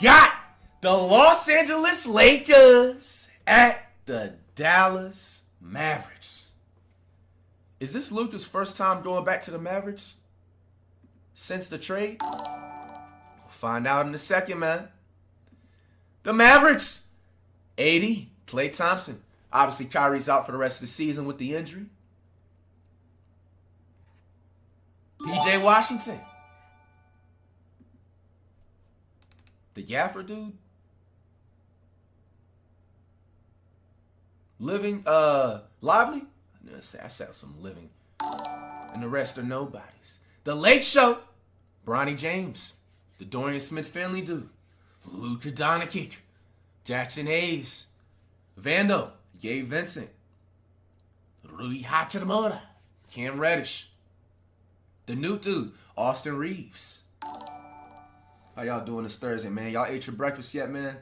got the Los Angeles Lakers at the Dallas Mavericks. Is this Luka's first time going back to the Mavericks since the trade? We'll find out in a second, man. The Mavericks, AD, Klay Thompson. Obviously, Kyrie's out for the rest of the season with the injury. PJ Washington. The Gaffer dude. Living, Lively? I said some living. And the rest are nobodies. The Lake Show. Bronny James. The Dorian Smith-Finley dude. Luka Doncic. Jackson Hayes. Vando. Gabe Vincent. Rui Hachimura. Cam Reddish. The new dude. Austin Reeves. How y'all doing this Thursday, man? Y'all ate your breakfast yet, man?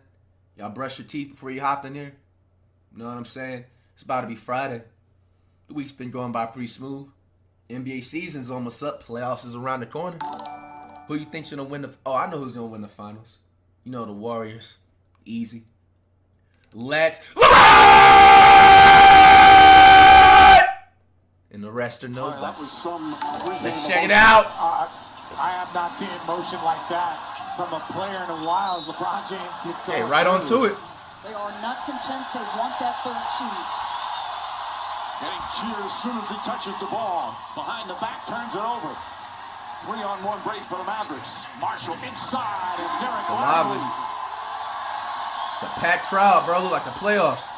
Y'all brushed your teeth before you hopped in here? You know what I'm saying? It's about to be Friday. The week's been going by pretty smooth. NBA season's almost up. Playoffs is around the corner. Who you think's gonna win the? Oh, I know who's gonna win the finals. You know the Warriors. Easy. Let's and the rest are nobody. That was some Let's check it out. I have not seen motion like that from a player in a while. As LeBron James is going. Hey, right on to it. They are not content. They want that third seed. Getting cheered as soon as he touches the ball. Behind the back, turns it over. 3-on-1 break for the Mavericks. Marshall inside, and Derek Lively. It's a packed crowd, bro. Look like the playoffs.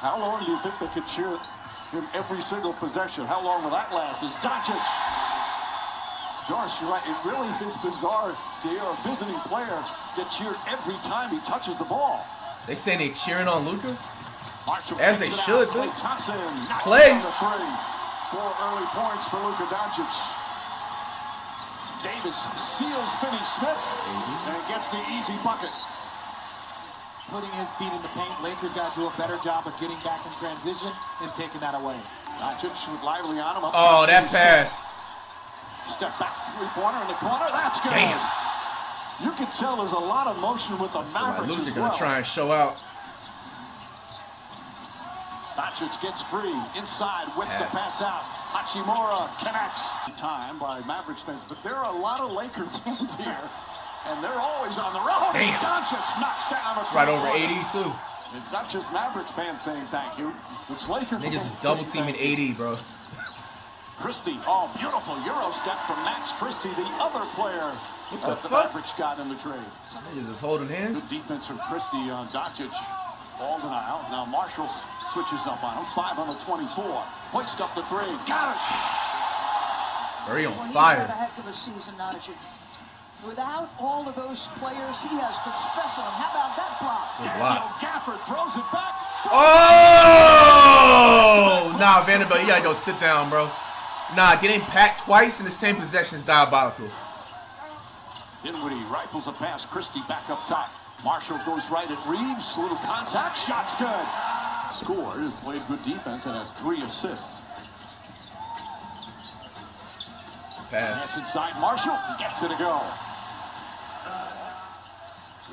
How long do you think they could cheer him every single possession? How long will that last? Is Doncic. Josh, you're right. It really is bizarre to hear a visiting player get cheered every time he touches the ball. They say they cheering on Luka? Marshall as they should, dude. Klay Thompson. Klay. 4 early points for Luka Doncic. Davis seals Finney-Smith and gets the easy bucket. Putting his feet in the paint. Lakers got to do a better job of getting back in transition and taking that away. Doncic with Lively on him. Oh, that pass. Step back, three-pointer in the corner. That's good. Damn. You can tell there's a lot of motion with the Mavericks Luka's as well. gonna try and show out. Doncic gets free. Inside, whips the pass out. Hachimura connects. Time by Mavericks fans, but there are a lot of Laker fans here, and they're always on the road. Damn. Doncic knocks down a Right over 80 too. It's not just Mavericks fans saying thank you. It's Lakers Niggas fans is double saying teaming thank you. 80, bro. Christie, oh, beautiful Euro step from Max Christie, the other player the the fuck? Mavericks got in the trade. Niggas is holding hands. Good defense from Christie on Doncic. Ball denial. Now Marshall switches up on him. 5 on the 24. Hoist up the 3. Got it. Very on Well, fire. he's had a heck of a season, Doncic. Without all of those players, he has been special. And how about that block? Good Daniel block. Gafford throws it back. Oh! Nah, Vanderbilt, you gotta go sit down, bro. Nah, getting packed twice in the same possession is diabolical. Dinwiddie rifles a pass. Christie back up top. Marshall goes right at Reeves. Little contact. Shot's good. Scored. Has played good defense and has 3 assists. Pass. That's inside. Marshall gets it to go.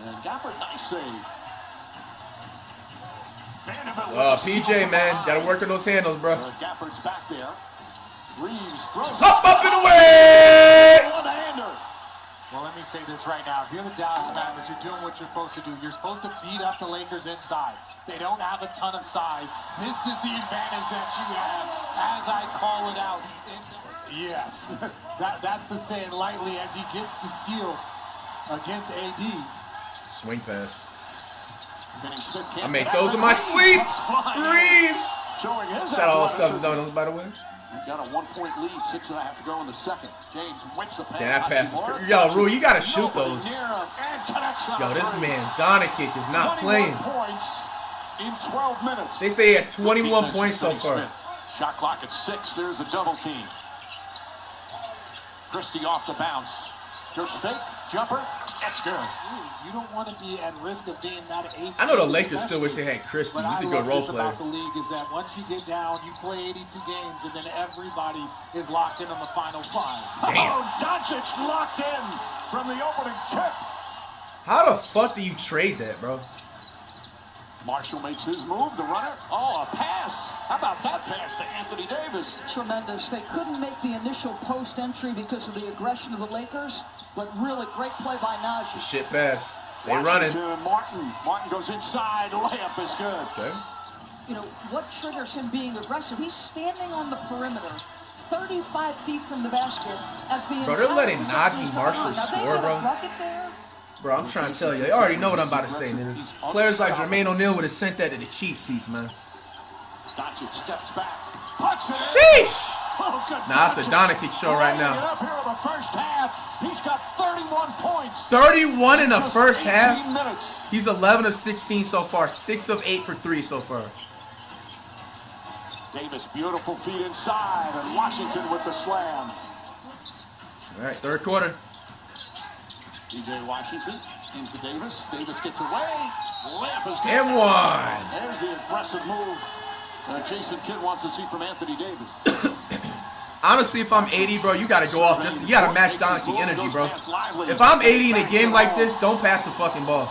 And Gafford, nice save. PJ, man, gotta work on those handles, bro. Gafford's back there. Reeves throws Up and away! One-hander. Well, let me say this right now. If you're the Dallas Mavericks, you're doing what you're supposed to do. You're supposed to beat up the Lakers inside. They don't have a ton of size. This is the advantage that you have, as I call it out. Yes, that's the saying lightly as he gets the steal against AD. Swing pass. I made those in my sleep. Reeves. Showing his Shout out all athleticism. subs donuts, by the way. We've got a 1-point lead, 6.5 to go in the second. James whips a pass. Yeah, that pass is crazy. Yo, Rue, you gotta shoot those. Yo, this man, Doncic, is not playing. Points in 12 minutes. They say he has 21 points so far. Shot clock at 6. There's a double team. Christie off the bounce. Goes fake, jumper, that's good. You don't want to be at risk of being that 8. I know the Lakers still wish they had Christie. He's a good role player. About the league is that once you get down, you play 82 games, and then everybody is locked in on the final 5. Damn. Oh, Doncic locked in from the opening tip. How the fuck do you trade that, bro? Marshall makes his move, the runner. Oh, a pass. How about that pass to Anthony Davis? Tremendous. They couldn't make the initial post entry because of the aggression of the Lakers, but really great play by Najee. Shit pass. They Washington, running. Martin goes inside. Layup is good. Okay. You know, what triggers him being aggressive? He's standing on the perimeter, 35 feet from the basket as the Bro, they're letting Najee Marshall score, bro. Bro, I'm trying to tell you. They already know what I'm about to say, nigga. Players like Jermaine O'Neal would have sent that to the cheap seats, man. Doncic steps back. Pucks it in. Sheesh! Oh, good Nah, it's a Doncic show right now. Up here in the first half. He's got 31 points. 31 in the first half. 18 minutes. He's 11 of 16 so far. 6 of 8 for 3 so far. Davis, beautiful feet inside, and Washington with the slam. All right, third quarter. DJ Washington into Davis. Davis gets away. Layup is good. And one. There's the aggressive move Jason Kidd wants to see from Anthony Davis. Honestly, if I'm 80, bro, you gotta go off. You gotta match Doncic energy, bro. If I'm 80 in a game like this, don't pass the fucking ball.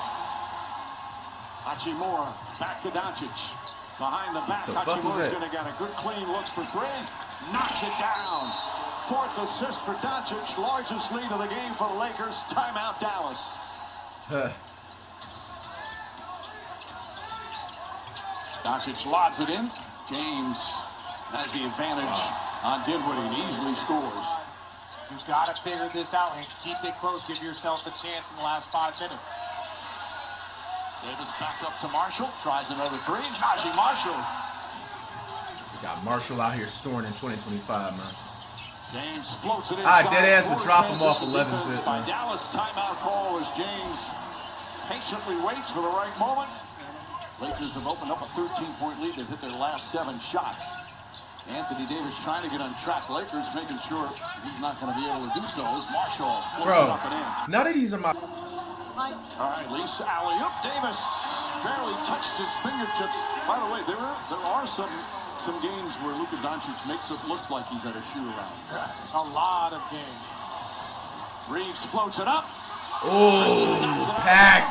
Hachimura back to Doncic. Behind the back, Hachimura's going to get a good clean look for three. Knocks it down. Fourth assist for Doncic. Largest lead of the game for the Lakers. Timeout, Dallas. Doncic lobs it in. James has the advantage on Dinwiddie and easily scores. You've got to figure this out and keep it close. Give yourself a chance in the last 5 minutes. Davis back up to Marshall. Tries another three. Najee Marshall. Got Marshall out here scoring in 2025, man. James floats it Ah, inside. dead ass would drop him off 11 zip. By Dallas, timeout call as James patiently waits for the right moment. Lakers have opened up a 13-point lead. They've hit their last 7 shots. Anthony Davis trying to get on track. Lakers making sure he's not going to be able to do so. As Marshall floats it up and in. None of these are my... All right, Lisa alley-oop. Davis barely touched his fingertips. By the way, there are some games where Luka Doncic makes it look like he's at a shoot around. A lot of games. Reeves floats it up. Oh, packed.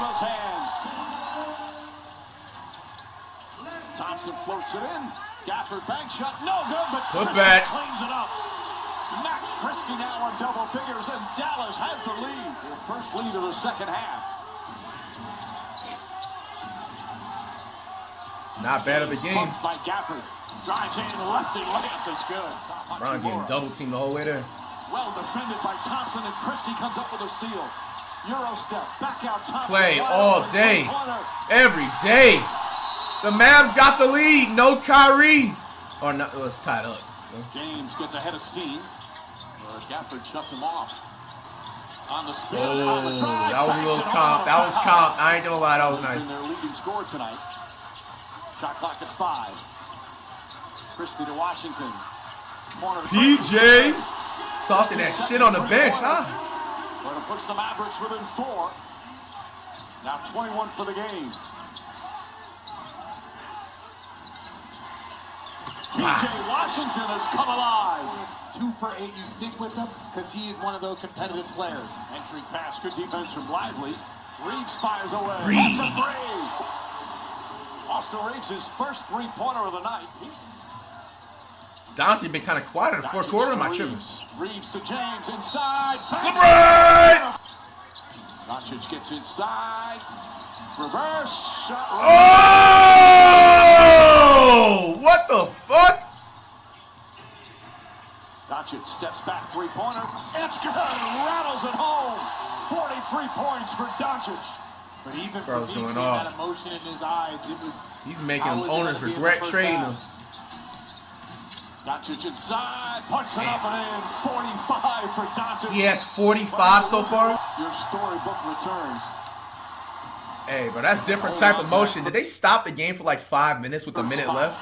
Thompson floats it in. Gafford bank shot. No good, but Put back. cleans it up. Max Christie now on double figures, and Dallas has the lead. Their first lead of the second half. Not bad of a game. Bumped by Gafford. Drives in, lefty layup is good. Brown getting double teamed the whole way there. Well defended by Thompson, and Christie comes up with a steal. Euro step, back out Thompson. Play all day, every day. The Mavs got the lead. No Kyrie. Or not, it was tied up. James gets ahead of steam. Gafford shuts him off. On the spin, Oh, on the drive, that was a banks little it comp. home. That was comp. I ain't gonna lie, that was nice. Their leading score tonight. Shot clock at 5. Christie to Washington. Corner PJ talking that shit on the bench, huh? But it puts the Mavericks within 4. Now 21 for the game. PJ Washington has come alive. 2 for 8. You stick with him because he is one of those competitive players. Entry pass, good defense from Lively. Reeves fires away. Reeves. That's a three. Austin Reeves, his first three-pointer of the night. Doncic been kind of quiet in the fourth quarter. My tripping. Reeves to James inside. LeBron! Doncic gets inside. Reverse shot. Oh! What the fuck? Doncic steps back, three-pointer. It's good. Rattles it home. 43 points for Doncic. But even for Bro's me, going seeing off. that emotion in his eyes, it was... He's making how was it owners gonna be in the regret first trading half? him. Doncic inside, puts it up and in. 45 for Doncic. He has 45 so far. Your storybook returns. Hey, but that's different type of motion. Did they stop the game for like 5 minutes with a minute left?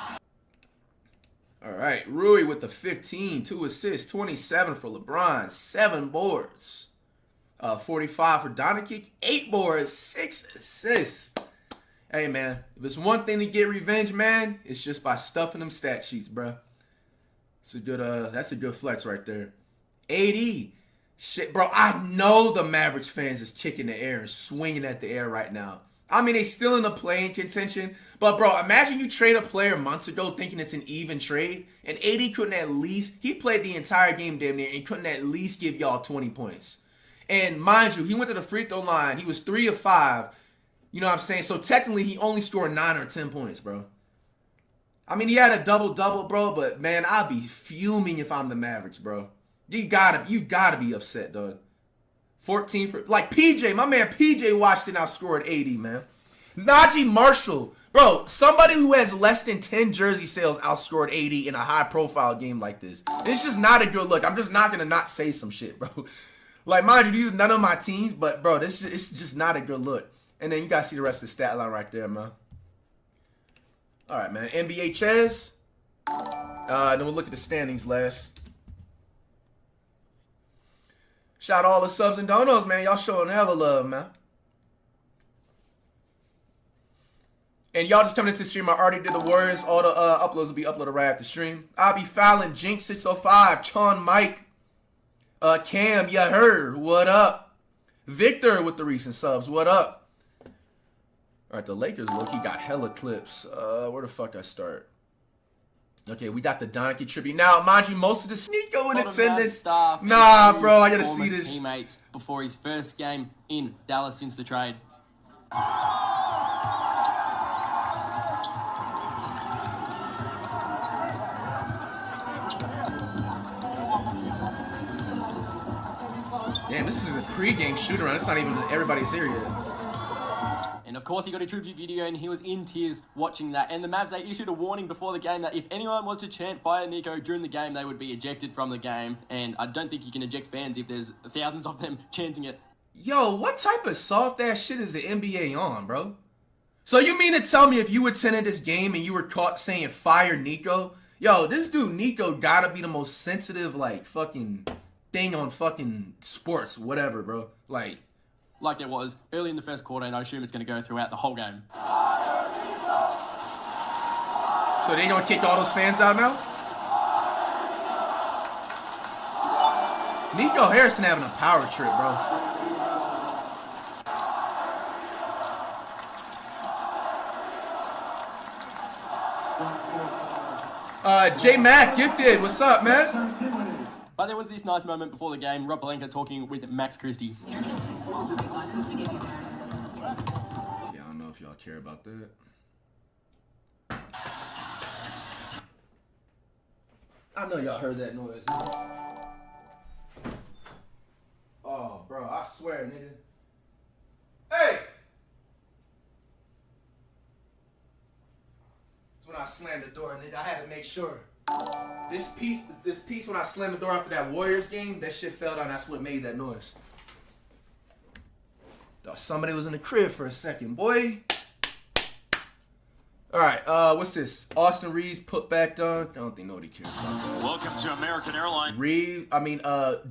All right, Rui with the 15, 2 assists, 27 for LeBron, 7 boards. 45 for Doncic, 8 boards, 6 assists. Hey, man, if it's one thing to get revenge, man, it's just by stuffing them stat sheets, bruh. It's a good, that's a good flex right there. AD, Shit, bro, I know the Mavericks fans is kicking the air and swinging at the air right now. I mean, they still in the play-in contention. But, bro, imagine you trade a player months ago thinking it's an even trade, and AD couldn't at least, he played the entire game damn near, and couldn't at least give y'all 20 points. And mind you, he went to the free throw line. He was 3 of 5. You know what I'm saying? So, technically, he only scored 9 or 10 points, bro. I mean, he had a double-double, bro, but, man, I'd be fuming if I'm the Mavericks, bro. You gotta be upset, dog. 14 for, like, PJ, my man PJ Washington outscored 80, man. Najee Marshall, bro, somebody who has less than 10 jersey sales outscored 80 in a high-profile game like this. It's just not a good look. I'm just not gonna not say some shit, bro. Like, mind you, these are none of my teams, but, bro, it's just not a good look. And then you gotta see the rest of the stat line right there, man. All right, man. NBA Chess. Then we'll look at the standings last. Shout out all the subs and donos, man. Y'all showing hella love, man. And y'all just coming into the stream. I already did the Warriors. All the uploads will be uploaded right after the stream. I'll be fouling Jinx 605, Chon Mike, Cam, you heard. What up? Victor with the recent subs. What up? All right, the Lakers look. He got hella clips. Where the fuck I start? Okay, we got the Doncic tribute. Now, mind you, most of the Sneeko in attendance. Nah, bro, I gotta see this. Teammates before his first game in Dallas since the trade. Damn, this is a pregame shoot-around. It's not even everybody's here yet. And of course, he got a tribute video and he was in tears watching that. And the Mavs, they issued a warning before the game that if anyone was to chant Fire Nico during the game, they would be ejected from the game. And I don't think you can eject fans if there's thousands of them chanting it. Yo, what type of soft-ass shit is the NBA on, bro? So you mean to tell me if you attended this game and you were caught saying Fire Nico? Yo, this dude Nico gotta be the most sensitive, like, fucking thing on fucking sports, whatever, bro. Like it was early in the first quarter, and I assume it's going to go throughout the whole game. So they gonna kick all those fans out now? Nico Harrison having a power trip, bro. J Mac gifted. What's up, man? But there was this nice moment before the game, Rob Pelinka talking with Max Christie. Yeah, I don't know if y'all care about that. I know y'all heard that noise. Oh, bro, I swear, nigga. Hey! That's when I slammed the door, nigga. I had to make sure. This piece, when I slammed the door after that Warriors game, that shit fell down. That's what made that noise. Thought somebody was in the crib for a second, boy. All right, what's this? Austin Reeves put back dunk. I don't think nobody cares about that. Welcome to American Airlines.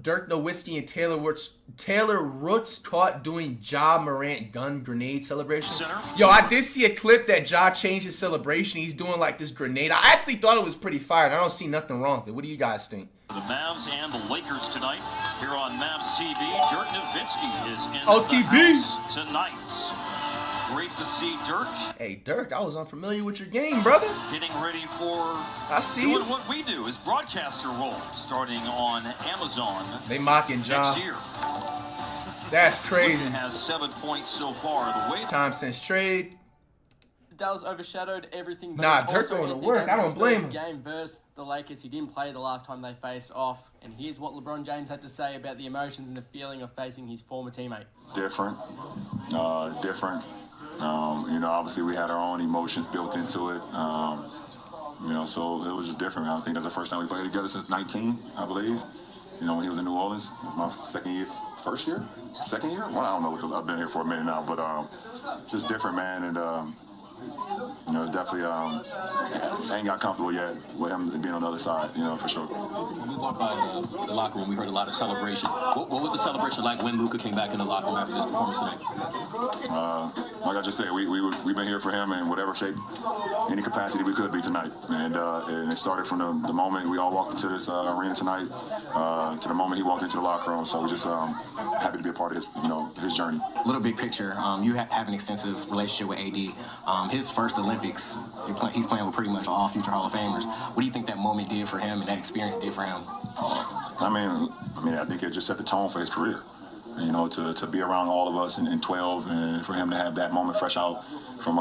Dirk Nowitzki and Taylor Rooks caught doing Ja Morant gun grenade celebration. Center. Yo, I did see a clip that Ja changed his celebration. He's doing like this grenade. I actually thought it was pretty fire. And I don't see nothing wrong with it. What do you guys think? The Mavs and the Lakers tonight here on Mavs TV. Dirk Nowitzki is in OTB. the house tonight. Great to see Dirk. Hey, Dirk, I was unfamiliar with your game, brother. Getting ready for doing what we do, his broadcaster role, starting on Amazon. They mocking Ja. Next year. That's crazy. Luka has 7 points so far. The way Time since trade. Dallas overshadowed everything. But Nah, Dirk going to work. I don't blame him. Game versus the Lakers. He didn't play the last time they faced off. And here's what LeBron James had to say about the emotions and the feeling of facing his former teammate. Different. Obviously we had our own emotions built into it. So it was just different. I think that's the first time we played together since 19, I believe. When he was in New Orleans, my second year. Well, I don't know because I've been here for a minute now, but just different, man. And it's definitely I ain't got comfortable yet with him being on the other side, for sure. When we walked by the locker room, we heard a lot of celebration. What was the celebration like when Luka came back in the locker room after this performance tonight? Like I just said, we've been here for him in whatever shape, any capacity we could be tonight. And it started from the moment we all walked into this arena tonight to the moment he walked into the locker room. So we're just happy to be a part of his journey. Little big picture, you have an extensive relationship with AD. His first Olympics, he's playing with pretty much all future Hall of Famers. What do you think that moment did for him and that experience did for him? I think it just set the tone for his career. To be around all of us in 12 and for him to have that moment fresh out from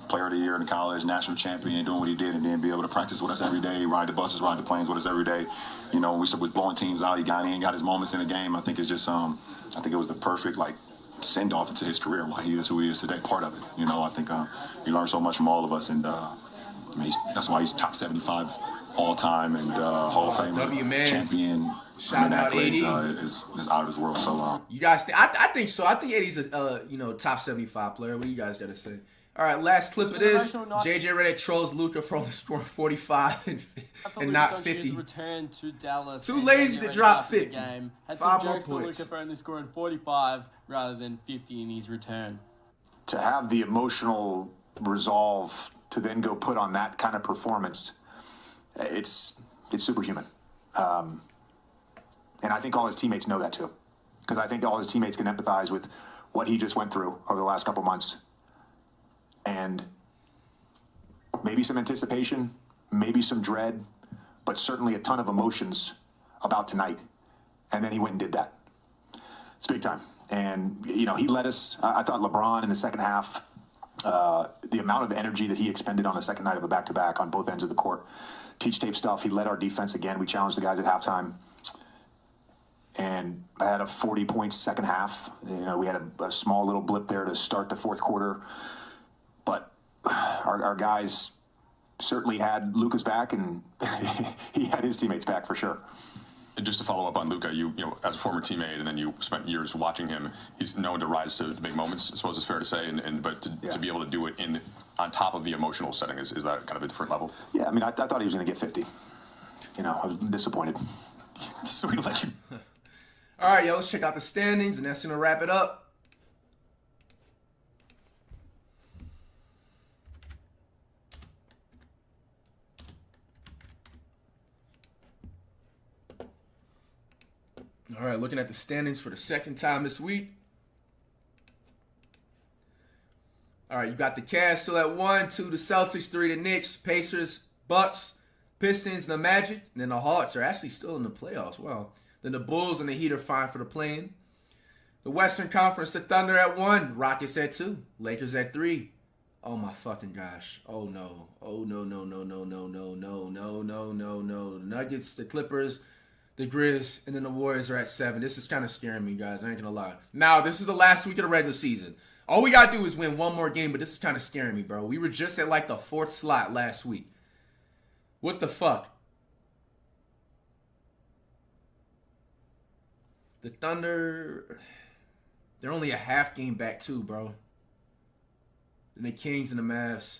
player of the year in college, national champion, doing what he did, and then be able to practice with us every day, ride the buses, ride the planes with us every day. When we was blowing teams out, he got in, got his moments in the game. I think it's just, I think it was the perfect, send off into his career, why he is who he is today, part of it. I think he learned so much from all of us, and that's why he's top 75 all time and Hall of Famer, champion. Shout out AD. Is out of this world. So you guys, I think so. I think AD's a top 75 player. What do you guys got to say? All right, last clip of this. JJ Redick trolls Luka for only scoring 45 and not 50. Return to Dallas. Too lazy to drop 50. Game. Had 5 some more jokes for points. Luka for only scoring 45 rather than 50 in his return. To have the emotional resolve to then go put on that kind of performance, it's superhuman. And I think all his teammates know that too. Because I think all his teammates can empathize with what he just went through over the last couple months. And maybe some anticipation, maybe some dread, but certainly a ton of emotions about tonight. And then he went and did that. It's big time. And, he led us. I thought LeBron in the second half, the amount of energy that he expended on the second night of a back-to-back on both ends of the court, teach tape stuff. He led our defense again. We challenged the guys at halftime. And I had a 40-point second half. We had a small little blip there to start the fourth quarter. But our guys certainly had Luka's back, and he had his teammates back for sure. And just to follow up on Luka, you as a former teammate, and then you spent years watching him. He's known to rise to big moments, I suppose it's fair to say. But to be able to do it on top of the emotional setting, is that kind of a different level? Yeah, I thought he was going to get 50. I was disappointed. Sweet legend. All right, let's check out the standings, and that's going to wrap it up. All right, looking at the standings for the second time this week. All right, you got the Cavs still at 1, 2 the Celtics, 3 the Knicks, Pacers, Bucks, Pistons, the Magic, and then the Hawks are actually still in the playoffs. Wow. Then the Bulls and the Heat are fine for the play-in. The Western Conference, the Thunder at 1, Rockets at 2, Lakers at 3. Oh my fucking gosh. Oh no. Oh no. Nuggets, the Clippers, the Grizz, and then the Warriors are at 7. This is kind of scaring me, guys. I ain't gonna lie. Now, this is the last week of the regular season. All we gotta do is win one more game, but this is kind of scaring me, bro. We were just at the 4th slot last week. What the fuck? The Thunder, they're only a half game back too, bro. And the Kings and the Mavs.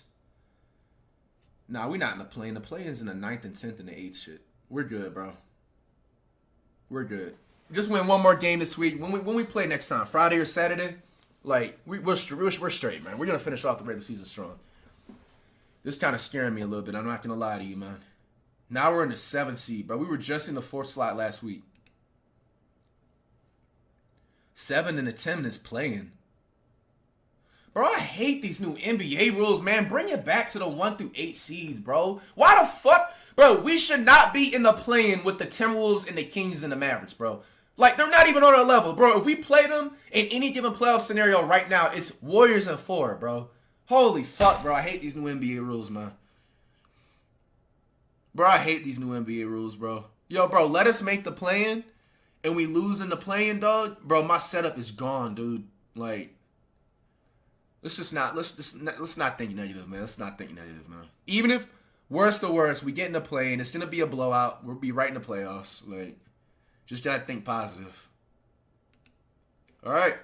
Nah, we're not in the play-in. The play-in's in the 9th and 10th and the 8th shit. We're good, bro. We're good. Just win one more game this week. When we play next time, Friday or Saturday, we're straight, man. We're gonna finish off the regular season strong. This kind of scaring me a little bit. I'm not gonna lie to you, man. Now we're in the 7th seed, bro. We were just in the 4th slot last week. 7 and the 10 is playing. Bro, I hate these new NBA rules, man. Bring it back to the 1 through 8 seeds, bro. Why the fuck? Bro, we should not be in the play-in with the Timberwolves and the Kings and the Mavericks, bro. They're not even on our level, bro. If we play them in any given playoff scenario right now, it's Warriors and 4, bro. Holy fuck, bro. I hate these new NBA rules, man. Bro, I hate these new NBA rules, bro. Yo, bro, let us make the play-in and we lose in the play-in, dog. Bro, my setup is gone, dude. Let's not think negative, man. Let's not think negative, man. Even if worst to worst, we get in the play-in, it's gonna be a blowout. We'll be right in the playoffs. Just gotta think positive. All right.